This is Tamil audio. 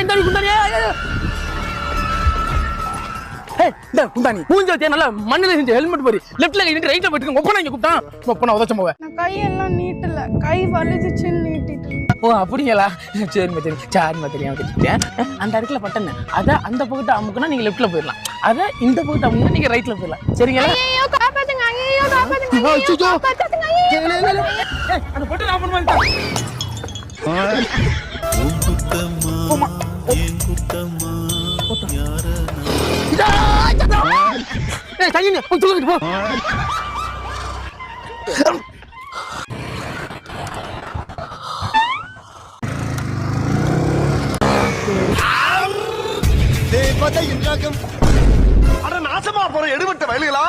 குந்தாணி குந்தாணியா இந்த குந்தாணி மூஞ்சத்தியா நல்லா மண்ணில் செஞ்ச ஹெல்மெட் போய் லெஃப்ட்ல கை ரைட்ல போயிட்டு ஒப்பனா இங்க கூப்பிட்டான் ஒப்பனா உதச்ச போவேன் நான் கையெல்லாம் நீட்டல கை வலிச்சுன்னு நீட்டிட்டு ஓ அப்படிங்களா சரிம்மா சரி சாரிம்மா தெரியாம வச்சுட்டேன் அந்த இடத்துல பட்டன் அதை அந்த பக்கத்தை அமுக்குனா நீங்க லெஃப்ட்ல போயிடலாம் அதை இந்த பக்கத்தை அமுக்குனா நீங்க ரைட்ல போயிடலாம் சரிங்களா ஐயோ காப்பாத்துங்க ஐயோ காப்பாத்துங்க ஐயோ காப்பாத்துங்க அந்த பட்டன் ஆஃப் பண்ணி நாசமா போற எடுபட்ட வயலுகளா